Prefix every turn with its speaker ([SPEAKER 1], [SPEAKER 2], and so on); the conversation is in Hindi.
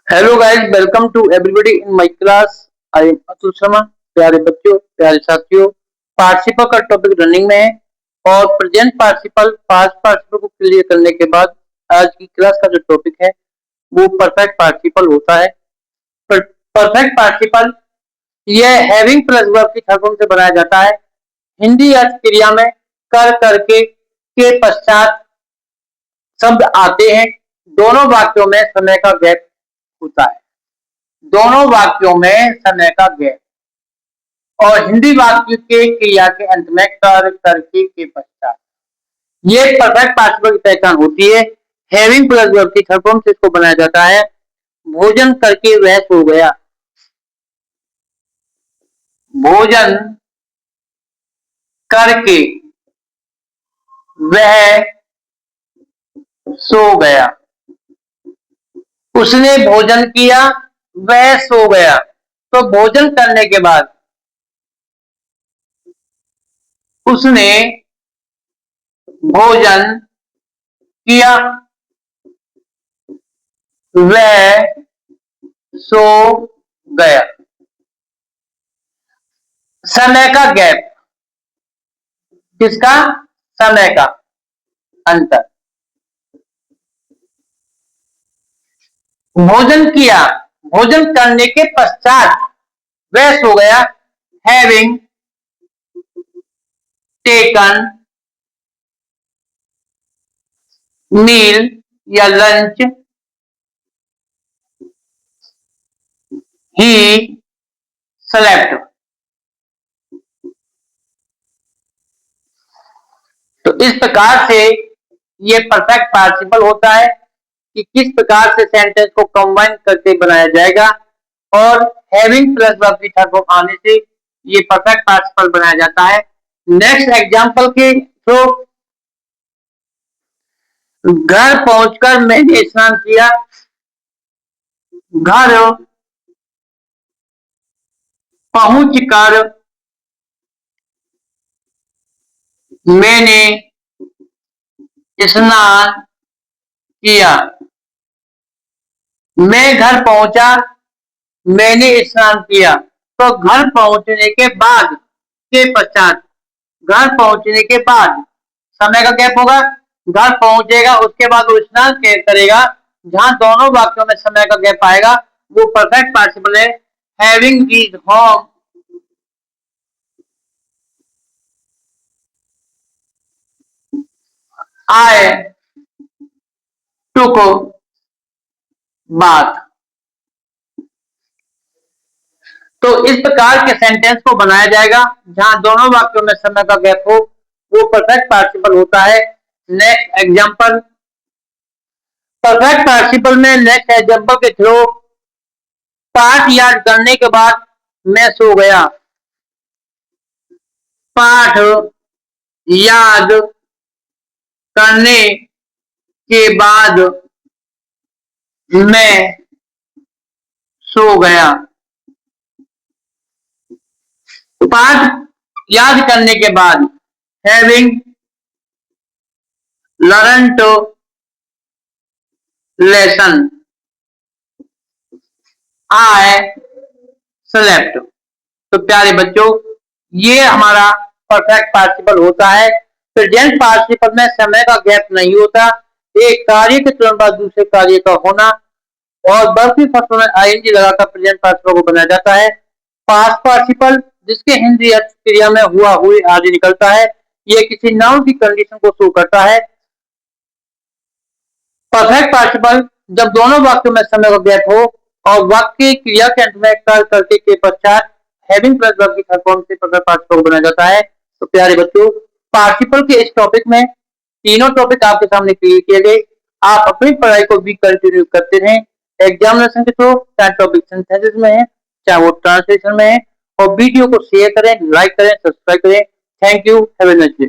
[SPEAKER 1] Hello guys, welcome to everybody in my class. I am Atul Sharma. प्यारे बच्चों, प्यारे साथियों, पार्टिसिपल का टॉपिक रनिंग में है और प्रेजेंट पार्टिसिपल पास्ट पार्टिसिपल को क्लियर करने के बाद आज की क्लास का जो टॉपिक है वो परफेक्ट पार्टिसिपल होता है। परफेक्ट पार्टिसिपल यह हैविंग प्लस वर्ब की थर्ड फॉर्म से बनाया जाता है। हिंदी अर्थ क्रिया में कर करके के पश्चात शब्द आते हैं। दोनों वाक्यों में समय का गैप होता है। दोनों वाक्यों में समय का गैप और हिंदी वाक्य के क्रिया के अंत में कर करके के पश्चात ये परफेक्ट पार्टिसिपल की पहचान होती है। हैविंग प्लस वर्ब की थर्ड फॉर्म से इसको बनाया जाता है। भोजन करके वह सो गया। भोजन करके वह सो गया। उसने भोजन किया, वह सो गया। तो भोजन करने के बाद उसने भोजन किया, वह सो गया। समय का गैप, किसका? समय का अंतर। भोजन किया, भोजन करने के पश्चात वह सो गया। हैविंग टेकन मील या लंच, ही स्लेप्ट। तो इस प्रकार से ये परफेक्ट पार्टिसिपल होता है कि किस प्रकार से सेंटेंस को कंबाइन करके बनाया जाएगा और हैविंग प्लस वर्ब की थर्ड फॉर्म आने से ये परफेक्ट पार्टिसिपल बनाया जाता है। नेक्स्ट एग्जांपल के थ्रू, घर पहुंचकर मैंने स्नान किया। घर पहुंचकर मैंने स्नान किया। मैं घर पहुंचा, मैंने स्नान किया। तो घर पहुंचने के बाद के पश्चात, घर पहुंचने के बाद समय का गैप होगा। घर पहुंचेगा, उसके बाद वो स्नान करेगा। जहां दोनों वाक्यों में समय का गैप आएगा वो परफेक्ट पार्टिसिपल है। हैविंग रीच होम, आई टुक बाथ। तो इस प्रकार के सेंटेंस को बनाया जाएगा जहां दोनों वाक्यों में समय का गैप हो, वो परफेक्ट पार्टिसिपल होता है। नेक्स्ट एग्जांपल, परफेक्ट पार्टिसिपल में नेक्स्ट एग्जांपल के थ्रू पाठ याद करने के बाद मैं सो गया। पाठ याद करने के बाद मैं सो गया। पाठ याद करने के बाद, having learn two lesson, I slept. तो प्यारे बच्चों, ये हमारा परफेक्ट पार्टिसिपल होता है। प्रेजेंट पार्टिसिपल में समय का गैप नहीं होता। एक कार्य के तुरंत बाद दूसरे कार्य का होना और बढ़ती फसलों में आईएनजी लगाकर प्रेजेंट पार्टिसिपल को बनाया जाता है। पास्ट पार्टिसिपल जिसके हिंदी अर्थ क्रिया में हुआ हुई आदि निकलता है, ये किसी नाउन की कंडीशन को शो करता है। परफेक्ट पार्टिसिपल जब दोनों वाक्यों में समय का गैप हो और वाक्य क्रिया के अंत में कर करके के पश्चात हैविंग प्लस वर्ब की थर्ड फॉर्म से परफेक्ट पार्टिसिपल बनाया जाता है। तो प्यारे बच्चों, पार्टिसिपल के इस टॉपिक में तीनों टॉपिक आपके सामने क्लियर किए गए। आप अपनी पढ़ाई को भी कंटिन्यू करते रहें। एग्जामिनेशन के थ्रू चाहे टॉपिक सिंथेसिस में है, चाहे वो ट्रांसलेशन में है। और वीडियो को शेयर करें, लाइक करें, सब्सक्राइब करें। Thank you, have a nice day.